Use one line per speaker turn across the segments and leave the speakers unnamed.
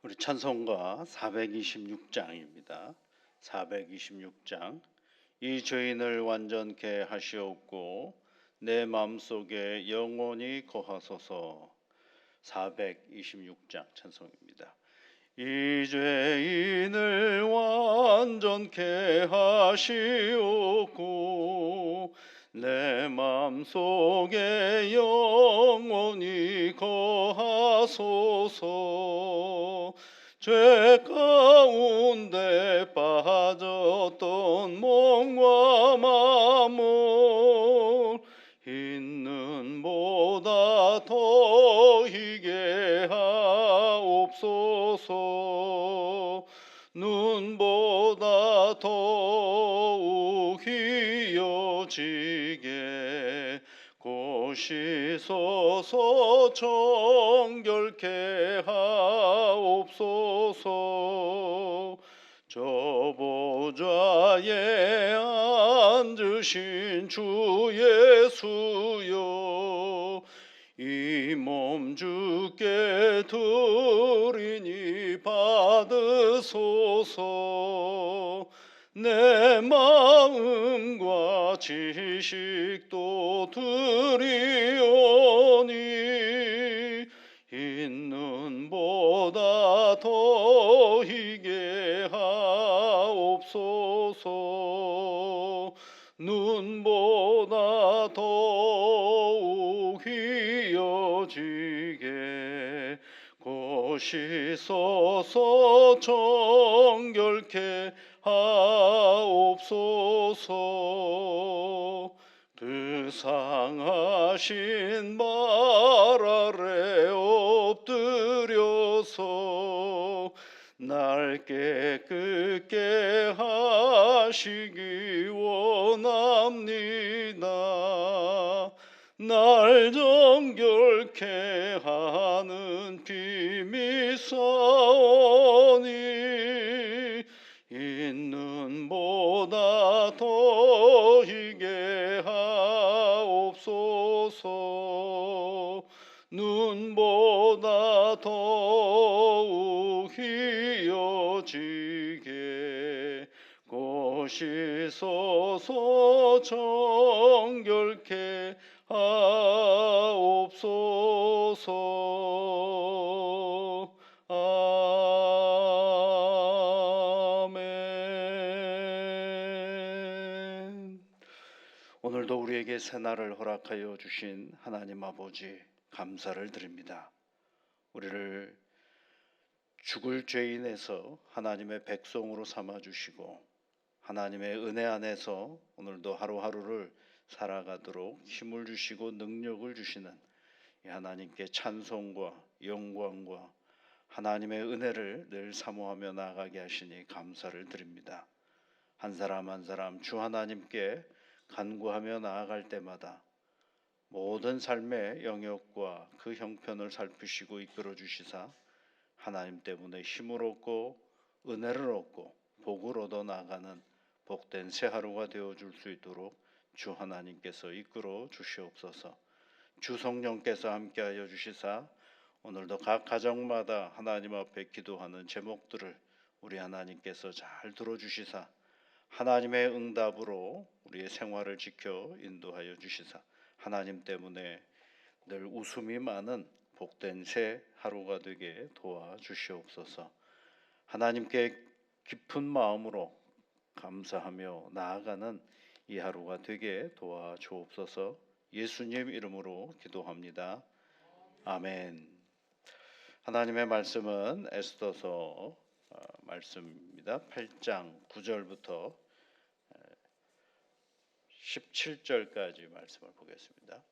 우리 찬송가 426장입니다. 426장. 이 죄인을 완전케 하시옵고 내 마음속에 영원히 거하소서. 426장 찬송입니다. 이 죄인을 완전케 하시옵고 내 마음속에 영원히 거하소서. 죄 가운데 빠졌던 몸과 마음을 있는 보다 더 희게 하옵소서. 눈보다 더욱 희어지게 고시소서. 정결케 하옵소서. 저 보좌에 앉으신 주 예수여, 이 몸 주께 드리니 받으소서. 내 마음과 지식도 드리오니 있는 보다 더 희게 하옵소서. 눈보다 더욱 희어지게 고시소서. 정결케 하옵소서. 그 상하신 발 아래 엎드려서 날 깨끗게 하시기 원합니다. 날 정결케 하는 피 미사오니 있는 보다 더 희게 하옵소서. 눈보다 더욱 희어지게 고시소서. 정결케 하옵소서. 아멘. 오늘도 우리에게 새날을 허락하여 주신 하나님 아버지 감사를 드립니다. 우리를 죽을 죄인에서 하나님의 백성으로 삼아주시고 하나님의 은혜 안에서 오늘도 하루하루를 살아가도록 힘을 주시고 능력을 주시는 이 하나님께 찬송과 영광과 하나님의 은혜를 늘 사모하며 나아가게 하시니 감사를 드립니다. 한 사람 한 사람 주 하나님께 간구하며 나아갈 때마다 모든 삶의 영역과 그 형편을 살피시고 이끌어 주시사 하나님 때문에 힘을 얻고 은혜를 얻고 복을 얻어 나가는 복된 새 하루가 되어줄 수 있도록 주 하나님께서 이끌어 주시옵소서. 주 성령께서 함께하여 주시사 오늘도 각 가정마다 하나님 앞에 기도하는 제목들을 우리 하나님께서 잘 들어주시사 하나님의 응답으로 우리의 생활을 지켜 인도하여 주시사 하나님 때문에 늘 웃음이 많은 복된 새 하루가 되게 도와주시옵소서. 하나님께 깊은 마음으로 감사하며 나아가는 이 하루가 되게 도와주옵소서. 예수님 이름으로 기도합니다. 아멘. 하나님의 말씀은 에스더서 말씀입니다. 8장 9절부터 17절까지 말씀을 보겠습니다.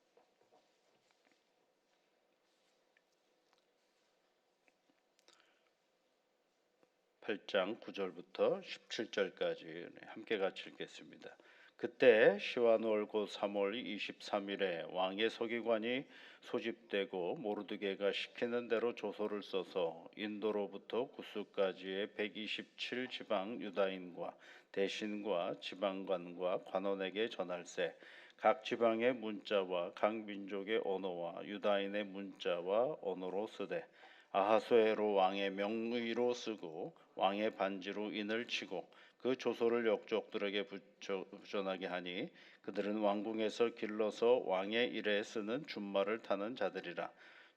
8장 9절부터 17절까지 함께 같이 읽겠습니다. 그때 시완월 곧 3월 23일에 왕의 서기관이 소집되고 모르드게가 시키는 대로 조서를 써서 인도로부터 구스까지의 127지방 유다인과 대신과 지방관과 관원에게 전할세. 각 지방의 문자와 각 민족의 언어와 유다인의 문자와 언어로 쓰되 아하수에로 왕의 명의로 쓰고 왕의 반지로 인을 치고 그 조소를 역족들에게 부전하게 하니 그들은 왕궁에서 길러서 왕의 일에 쓰는 준말을 타는 자들이라.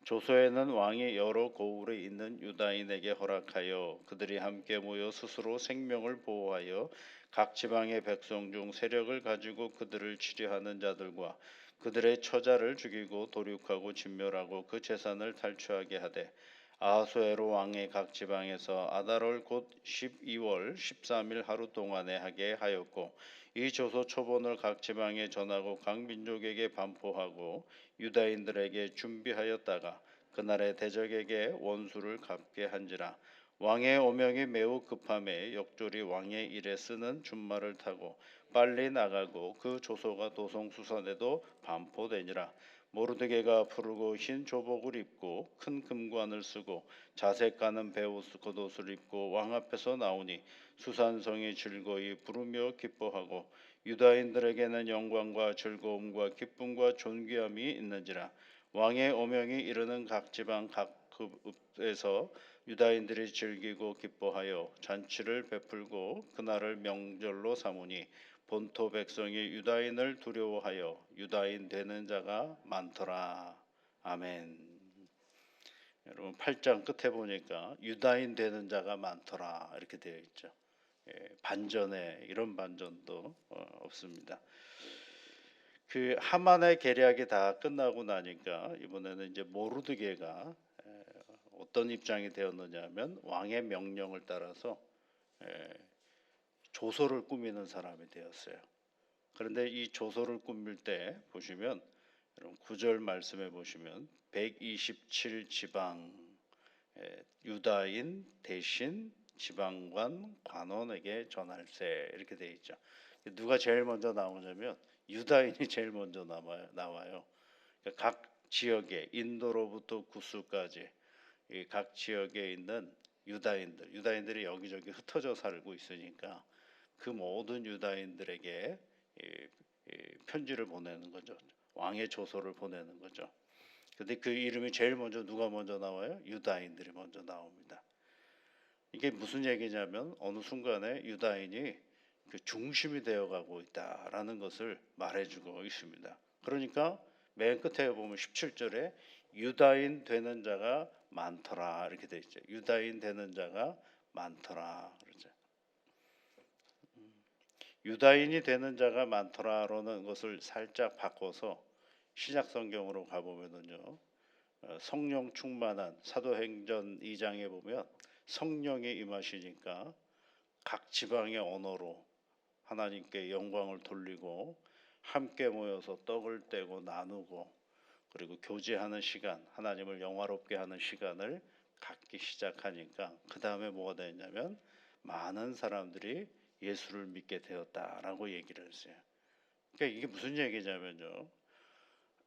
조소에는 왕이 여러 고을에 있는 유다인에게 허락하여 그들이 함께 모여 스스로 생명을 보호하여 각 지방의 백성 중 세력을 가지고 그들을 치려하는 자들과 그들의 처자를 죽이고 도륙하고 진멸하고 그 재산을 탈취하게 하되 아하수에로 왕의 각 지방에서 아달월 곧 12월 13일 하루 동안에 하게 하였고 이 조서 초본을 각 지방에 전하고 각 민족에게 반포하고 유다인들에게 준비하였다가 그날의 대적에게 원수를 갚게 한지라. 왕의 오명이 매우 급함에 역졸이 왕의 일에 쓰는 준말을 타고 빨리 나가고 그 조서가 도성수산에도 반포되니라. 모르드게가 푸르고 흰 조복을 입고 큰 금관을 쓰고 자색 가는 베옷 겉옷을 입고 왕 앞에서 나오니 수산성이 즐거이 부르며 기뻐하고 유다인들에게는 영광과 즐거움과 기쁨과 존귀함이 있는지라. 왕의 오명이 이르는 각 지방 각 급에서 유다인들이 즐기고 기뻐하여 잔치를 베풀고 그날을 명절로 삼으니 본토 백성이 유다인을 두려워하여 유다인 되는 자가 많더라. 아멘. 여러분 8장 끝에 보니까 유다인 되는 자가 많더라 이렇게 되어 있죠. 반전에 이런 반전도 없습니다. 그 하만의 계략이 다 끝나고 나니까 이번에는 이제 모르드게가 어떤 입장이 되었느냐면 왕의 명령을 따라서 조서를 꾸미는 사람이 되었어요. 그런데 이 조서를 꾸밀 때 보시면 여러분 9절 말씀에 보시면 127 지방 유다인 대신 지방관 관원에게 전할세 이렇게 돼 있죠. 누가 제일 먼저 나오냐면 유다인이 제일 먼저 나와요. 그러니까 각 지역에 인도로부터 구스까지 각 지역에 있는 유다인들이 여기저기 흩어져 살고 있으니까 그 모든 유다인들에게 편지를 보내는 거죠. 왕의 조서를 보내는 거죠. 근데 그 이름이 제일 먼저 누가 먼저 나와요? 유다인들이 먼저 나옵니다. 이게 무슨 얘기냐면 어느 순간에 유다인이 그 중심이 되어가고 있다라는 것을 말해주고 있습니다. 그러니까 맨 끝에 보면 17절에 유다인 되는 자가 많더라 이렇게 돼 있죠. 유다인 되는 자가 많더라 그러죠. 유다인이 되는 자가 많더라라는 것을 살짝 바꿔서 신약 성경으로 가보면은요. 성령 충만한 사도행전 2장에 보면 성령이 임하시니까 각 지방의 언어로 하나님께 영광을 돌리고 함께 모여서 떡을 떼고 나누고 그리고 교제하는 시간, 하나님을 영화롭게 하는 시간을 갖기 시작하니까 그 다음에 뭐가 되냐면 많은 사람들이 예수를 믿게 되었다라고 얘기를 했어요. 그러니까 이게 무슨 얘기냐면요.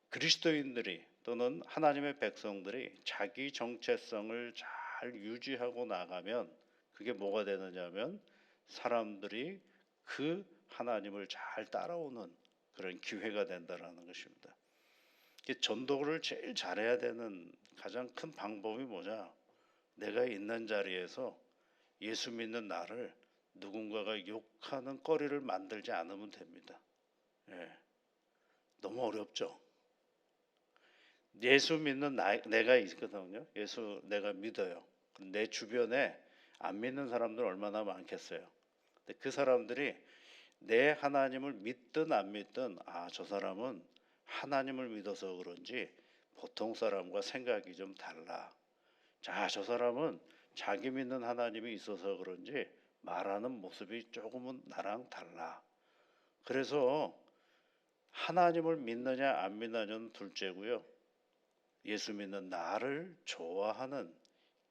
그리스도인들이 또는 하나님의 백성들이 자기 정체성을 잘 유지하고 나가면 그게 뭐가 되느냐면 사람들이 그 하나님을 잘 따라오는 그런 기회가 된다라는 것입니다. 전도를 제일 잘해야 되는 가장 큰 방법이 뭐냐? 내가 있는 자리에서 예수 믿는 나를 누군가가 욕하는 거리를 만들지 않으면 됩니다. 너무 어렵죠. 예수 믿는 내가 있거든요. 예수 내가 믿어요. 내 주변에 안 믿는 사람들 얼마나 많겠어요. 근데 그 사람들이 내 하나님을 믿든 안 믿든 저 사람은 하나님을 믿어서 그런지 보통 사람과 생각이 좀 달라. 저 사람은 자기 믿는 하나님이 있어서 그런지 말하는 모습이 조금은 나랑 달라. 그래서 하나님을 믿느냐 안 믿느냐는 둘째고요. 예수 믿는 나를 좋아하는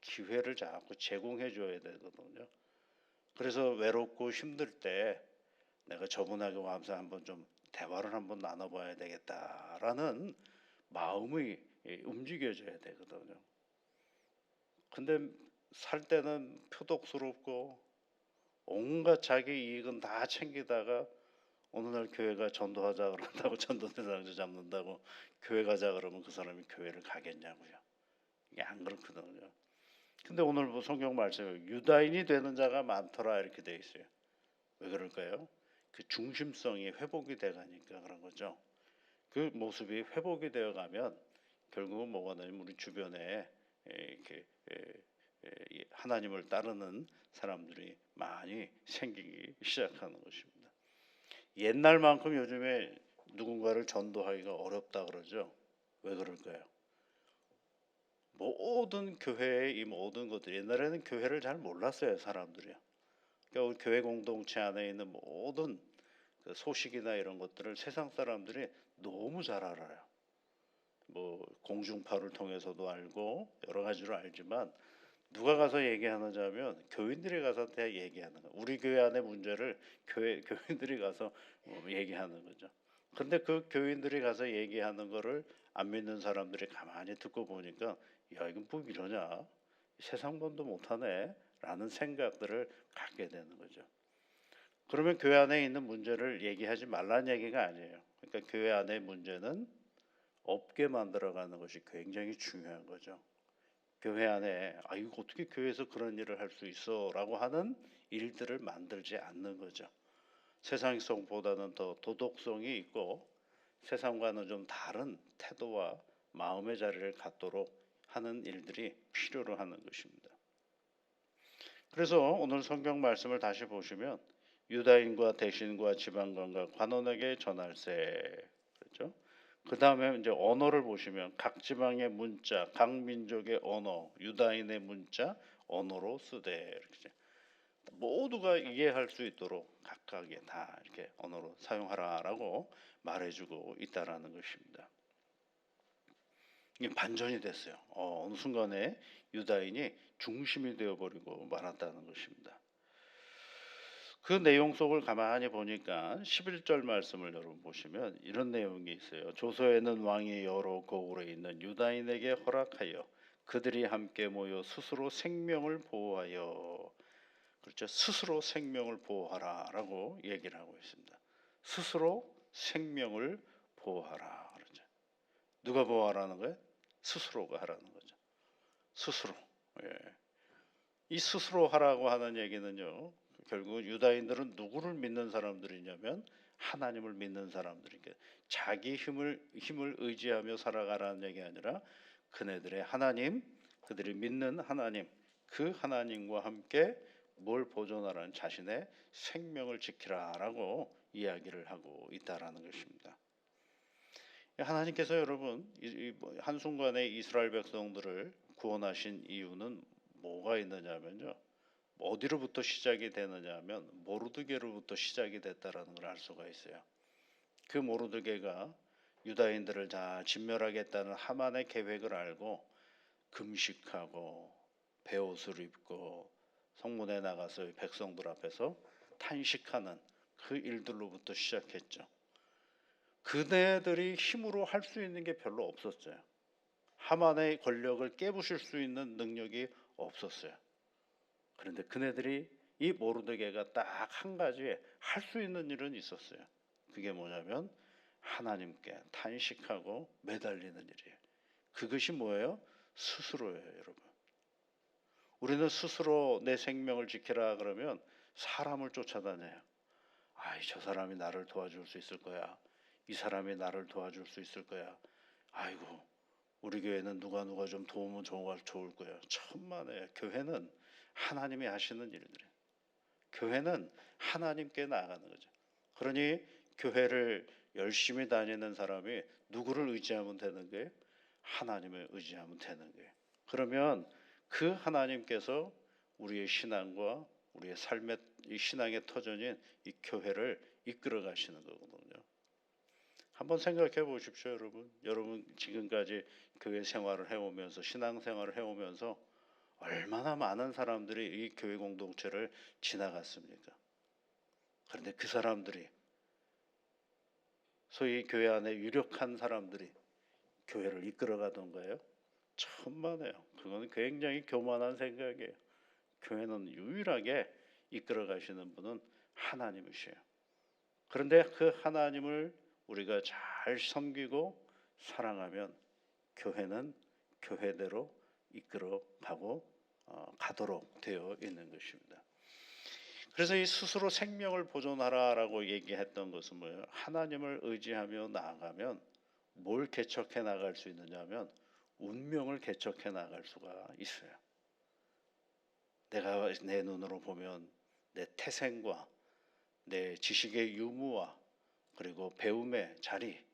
기회를 자꾸 제공해 줘야 되거든요. 그래서 외롭고 힘들 때 내가 저분하고 하면서 한번 좀 대화를 한번 나눠봐야 되겠다라는 마음이 움직여져야 되거든요. 근데 살 때는 표독스럽고 온갖 자기 이익은 다 챙기다가 어느 날 교회가 전도하자 그런다고 전도대상자 잡는다고 교회 가자 그러면 그 사람이 교회를 가겠냐고요. 이게 안 그렇거든요. 근데 오늘 뭐 성경 말씀에 유다인이 되는 자가 많더라 이렇게 돼 있어요. 왜 그럴까요? 그 중심성이 회복이 돼 가니까 그런 거죠. 그 모습이 회복이 되어 가면 결국은 뭐가 되냐면 우리 주변에 이렇게 하나님을 따르는 사람들이 많이 생기기 시작하는 것입니다. 옛날만큼 요즘에 누군가를 전도하기가 어렵다 그러죠. 왜 그럴까요? 모든 교회의 이 모든 것들 옛날에는 교회를 잘 몰랐어요 사람들이요. 그러니까 우리 교회 공동체 안에 있는 모든 그 소식이나 이런 것들을 세상 사람들이 너무 잘 알아요. 뭐 공중파를 통해서도 알고 여러 가지로 알지만 누가 가서 얘기하는지 하면 교인들이 가서 다 얘기하는 거. 우리 교회 안의 문제를 교인들이 가서 얘기하는 거죠. 근데 그 교인들이 가서 얘기하는 거를 안 믿는 사람들이 가만히 듣고 보니까 야 이건 뭐 이러냐 세상 본도 못하네 라는 생각들을 갖게 되는 거죠. 그러면 교회 안에 있는 문제를 얘기하지 말라는 얘기가 아니에요. 그러니까 교회 안의 문제는 없게 만들어가는 것이 굉장히 중요한 거죠. 교회 안에 아 이거 어떻게 교회에서 그런 일을 할 수 있어라고 하는 일들을 만들지 않는 거죠. 세상성보다는 더 도덕성이 있고 세상과는 좀 다른 태도와 마음의 자리를 갖도록 하는 일들이 필요로 하는 것입니다. 그래서 오늘 성경 말씀을 다시 보시면 유다인과 대신과 지방관과 관원에게 전할세 그렇죠? 그 다음에 이제 언어를 보시면 각 지방의 문자, 각 민족의 언어, 유다인의 문자, 언어로 쓰되 이렇게 모두가 이해할 수 있도록 각각의 다 이렇게 언어로 사용하라라고 말해주고 있다라는 것입니다. 이게 반전이 됐어요. 어느 순간에 유다인이 중심이 되어버리고 말았다는 것입니다. 그 내용 속을 가만히 보니까 11절 말씀을 여러분 보시면 이런 내용이 있어요. 조서에는 왕이 여러 고을에 있는 유다인에게 허락하여 그들이 함께 모여 스스로 생명을 보호하여 그렇죠. 스스로 생명을 보호하라라고 얘기를 하고 있습니다. 스스로 생명을 보호하라 그러죠. 누가 보호하라는 거예요? 스스로가 하라는 거죠. 스스로. 예. 이 스스로 하라고 하는 얘기는요. 결국 유다인들은 누구를 믿는 사람들이냐면 하나님을 믿는 사람들이니까 자기 힘을 의지하며 살아가라는 얘기 아니라 그네들의 하나님, 그들이 믿는 하나님, 그 하나님과 함께 뭘 보존하라는 자신의 생명을 지키라라고 이야기를 하고 있다라는 것입니다. 하나님께서 여러분 한순간에 이스라엘 백성들을 구원하신 이유는 뭐가 있느냐면요. 어디로부터 시작이 되느냐면 모르드게로부터 시작이 됐다라는 걸 알 수가 있어요. 그 모르드게가 유다인들을 다 진멸하겠다는 하만의 계획을 알고 금식하고 베옷을 입고 성문에 나가서 백성들 앞에서 탄식하는 그 일들로부터 시작했죠. 그네들이 힘으로 할 수 있는 게 별로 없었어요. 하만의 권력을 깨부실 수 있는 능력이 없었어요. 그런데 그네들이 이 모르드게가 딱 한 가지 할 수 있는 일은 있었어요. 그게 뭐냐면 하나님께 탄식하고 매달리는 일이에요. 그것이 뭐예요? 스스로예요, 여러분. 우리는 스스로 내 생명을 지키라 그러면 사람을 쫓아다녀요. 아이, 저 사람이 나를 도와줄 수 있을 거야. 이 사람이 나를 도와줄 수 있을 거야. 아이고, 우리 교회는 누가 좀 도우면 좋을 거야. 천만에 교회는 하나님이 하시는 일들이에요. 교회는 하나님께 나아가는 거죠. 그러니 교회를 열심히 다니는 사람이 누구를 의지하면 되는 거예요? 하나님을 의지하면 되는 거예요. 그러면 그 하나님께서 우리의 신앙과 우리의 삶의 이 신앙의 터전인 이 교회를 이끌어 가시는 거거든요. 한번 생각해 보십시오, 여러분. 여러분 지금까지 교회 생활을 해오면서 신앙 생활을 해오면서 얼마나 많은 사람들이 이 교회 공동체를 지나갔습니까? 그런데 그 사람들이 소위 교회 안에 유력한 사람들이 교회를 이끌어가던 거예요. 천만에요. 그건 굉장히 교만한 생각이에요. 교회는 유일하게 이끌어 가시는 분은 하나님이세요. 그런데 그 하나님을 우리가 잘 섬기고 사랑하면 교회는 교회대로 이끌어 가고 가도록 되어 있는 것입니다. 그래서 이 스스로 생명을 보존하라라고 얘기했던 것은 뭐예요? 하나님을 의지하며 나아가면 뭘 개척해 나갈 수 있느냐면 운명을 개척해 나갈 수가 있어요. 내가 내 눈으로 보면 내 태생과 내 지식의 유무와 그리고 배움의 자리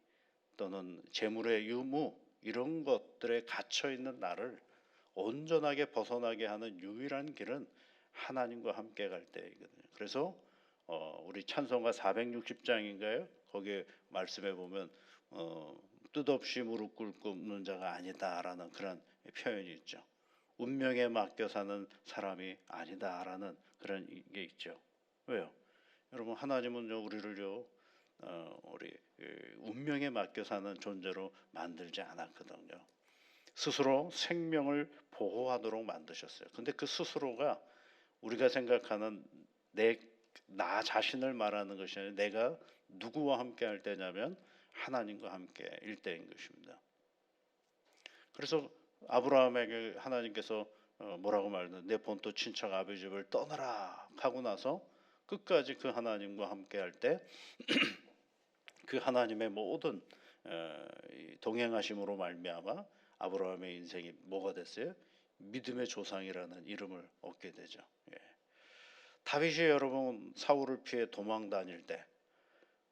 또는 재물의 유무 이런 것들에 갇혀 있는 나를 온전하게 벗어나게 하는 유일한 길은 하나님과 함께 갈 때이거든요. 그래서 우리 찬송가 460장인가요? 거기에 말씀해 보면 뜻없이 무릎 꿇는 자가 아니다라는 그런 표현이 있죠. 운명에 맡겨 사는 사람이 아니다라는 그런 게 있죠. 왜요? 여러분 하나님은요 우리를요 우리 운명에 맡겨 사는 존재로 만들지 않았거든요. 스스로 생명을 보호하도록 만드셨어요. 근데 그 스스로가 우리가 생각하는 나 자신을 말하는 것이 아니라 내가 누구와 함께 할 때냐면 하나님과 함께 일 때인 것입니다. 그래서 아브라함에게 하나님께서 뭐라고 말하는 내 본토 친척 아비 집을 떠나라 하고 나서 끝까지 그 하나님과 함께 할 때 그 하나님의 모든 동행하심으로 말미암아 아브라함의 인생이 뭐가 됐어요? 믿음의 조상이라는 이름을 얻게 되죠. 예. 다윗이 여러분 사울을 피해 도망 다닐 때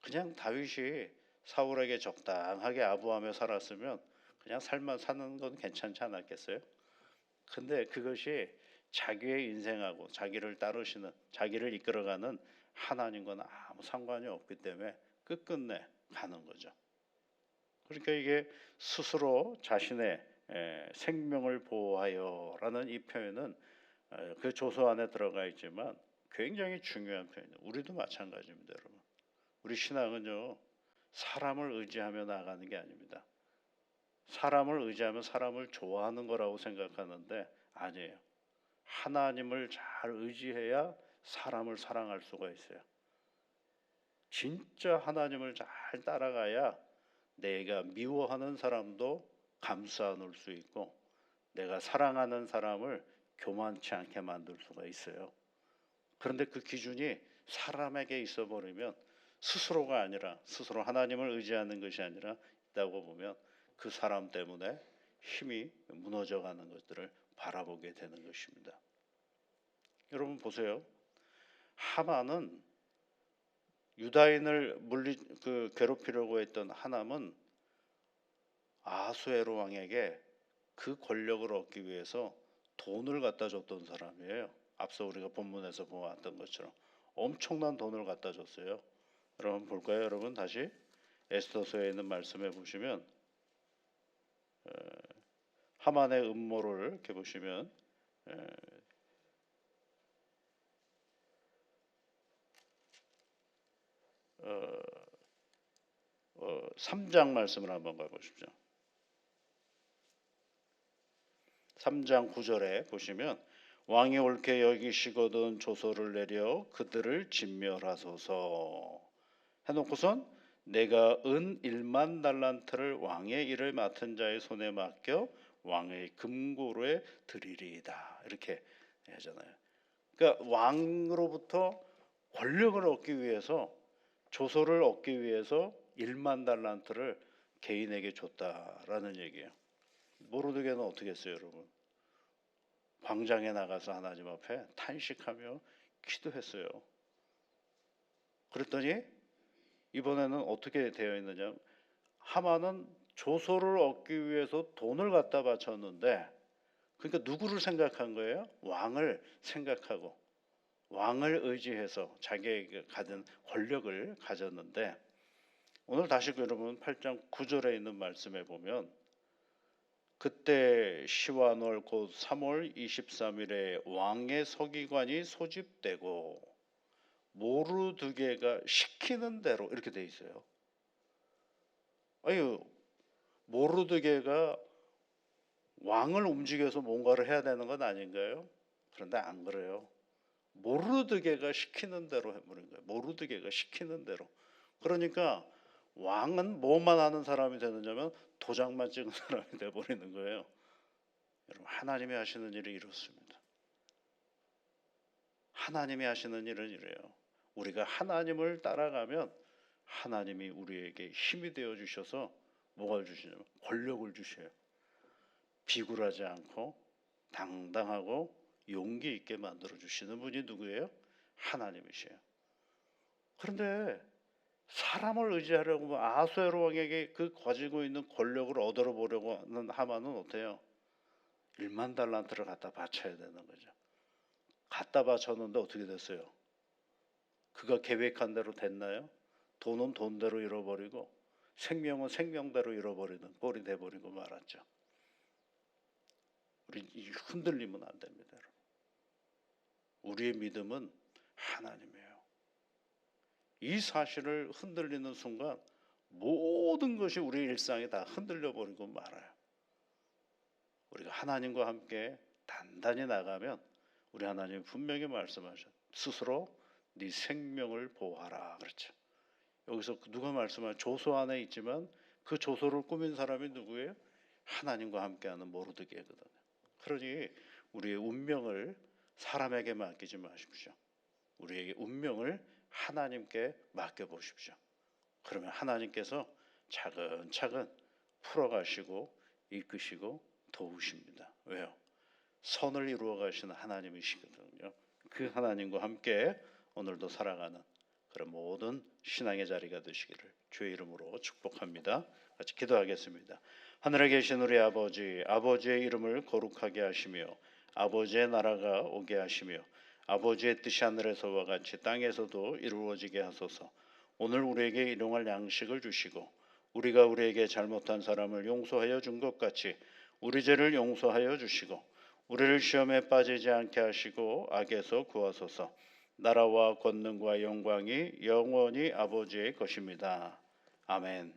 그냥 다윗이 사울에게 적당하게 아부하며 살았으면 그냥 살만 사는 건 괜찮지 않았겠어요? 근데 그것이 자기의 인생하고 자기를 따르시는 자기를 이끌어가는 하나님과는 아무 상관이 없기 때문에 끝끝내 가는 거죠. 그러니까 이게 스스로 자신의 생명을 보호하여라는 이 표현은 그 조서 안에 들어가 있지만 굉장히 중요한 표현이에요. 우리도 마찬가지입니다, 여러분. 우리 신앙은요 사람을 의지하며 나가는 게 아닙니다. 사람을 의지하면 사람을 좋아하는 거라고 생각하는데 아니에요. 하나님을 잘 의지해야 사람을 사랑할 수가 있어요. 진짜 하나님을 잘 따라가야 내가 미워하는 사람도 감싸 놓을 수 있고 내가 사랑하는 사람을 교만치 않게 만들 수가 있어요. 그런데 그 기준이 사람에게 있어 버리면 스스로가 아니라 스스로 하나님을 의지하는 것이 아니라 있다고 보면 그 사람 때문에 힘이 무너져가는 것들을 바라보게 되는 것입니다. 여러분 보세요. 하만은 유다인을 괴롭히려고 했던 하남은 아수에로 왕에게 그 권력을 얻기 위해서 돈을 갖다 줬던 사람이에요. 앞서 우리가 본문에서 보았던 것처럼 엄청난 돈을 갖다 줬어요. 여러분 볼까요? 여러분 다시 에스더서에 있는 말씀에 보시면 하만의 음모를 이렇게 보시면 3장 말씀을 한번 가보십시오. 3장 9절에 보시면 왕이 옳게 여기시거든 조서를 내려 그들을 진멸하소서 해놓고선 내가 은 1만 달란트를 왕의 일을 맡은 자의 손에 맡겨 왕의 금고로에 드리리이다 이렇게 하잖아요. 그러니까 왕으로부터 권력을 얻기 위해서 조서를 얻기 위해서 1만 달란트를 개인에게 줬다라는 얘기예요. 모르드게는 어떻게 했어요, 여러분? 광장에 나가서 하나님 앞에 탄식하며 기도했어요. 그랬더니 이번에는 어떻게 되어 있느냐? 하만은 조서를 얻기 위해서 돈을 갖다 바쳤는데 그러니까 누구를 생각한 거예요? 왕을 생각하고 왕을 의지해서 자기에게 가진 권력을 가졌는데 오늘 다시 여러분 8장 9절에 있는 말씀에 보면 그때 시완월 곧 3월 23일에 왕의 서기관이 소집되고 모르드게가 시키는 대로 이렇게 돼 있어요. 아유 모르드게가 왕을 움직여서 뭔가를 해야 되는 건 아닌가요? 그런데 안 그래요. 모르드게가 시키는 대로 해버린 거예요. 모르드게가 시키는 대로. 그러니까 왕은 뭐만 하는 사람이 되느냐면 도장만 찍은 사람이 돼버리는 거예요. 여러분 하나님이 하시는 일이 이렇습니다. 하나님이 하시는 일은 이래요. 우리가 하나님을 따라가면 하나님이 우리에게 힘이 되어 주셔서 뭐가 주시냐면 권력을 주셔요. 비굴하지 않고 당당하고 용기 있게 만들어 주시는 분이 누구예요? 하나님이세요. 그런데 사람을 의지하려고 하면 아수에로 왕에게 그 가지고 있는 권력을 얻어 보려고 하는 하만은 어때요? 1만 달란트를 갖다 바쳐야 되는 거죠. 갖다 바쳤는데 어떻게 됐어요? 그가 계획한 대로 됐나요? 돈은 돈대로 잃어버리고 생명은 생명대로 잃어버리는 꼴이 돼버리고 말았죠. 우리 흔들리면 안 됩니다. 우리의 믿음은 하나님이에요. 이 사실을 흔들리는 순간 모든 것이 우리 일상에 다 흔들려 버리고 말아요. 우리가 하나님과 함께 단단히 나가면 우리 하나님 분명히 말씀하셨. 스스로 네 생명을 보호하라 그렇죠. 여기서 누가 말씀하신 조소 안에 있지만 그 조소를 꾸민 사람이 누구예요? 하나님과 함께하는 모르드게거든요. 그러니 우리의 운명을 사람에게 맡기지 마십시오. 우리의 운명을 하나님께 맡겨보십시오. 그러면 하나님께서 차근차근 풀어가시고 이끄시고 도우십니다. 왜요? 선을 이루어 가시는 하나님이시거든요. 그 하나님과 함께 오늘도 살아가는 그런 모든 신앙의 자리가 되시기를 주의 이름으로 축복합니다. 같이 기도하겠습니다. 하늘에 계신 우리 아버지, 아버지의 이름을 거룩하게 하시며 아버지의 나라가 오게 하시며 아버지의 뜻이 하늘에서와 같이 땅에서도 이루어지게 하소서. 오늘 우리에게 일용할 양식을 주시고 우리가 우리에게 잘못한 사람을 용서하여 준 것 같이 우리 죄를 용서하여 주시고 우리를 시험에 빠지지 않게 하시고 악에서 구하소서. 나라와 권능과 영광이 영원히 아버지의 것입니다. 아멘.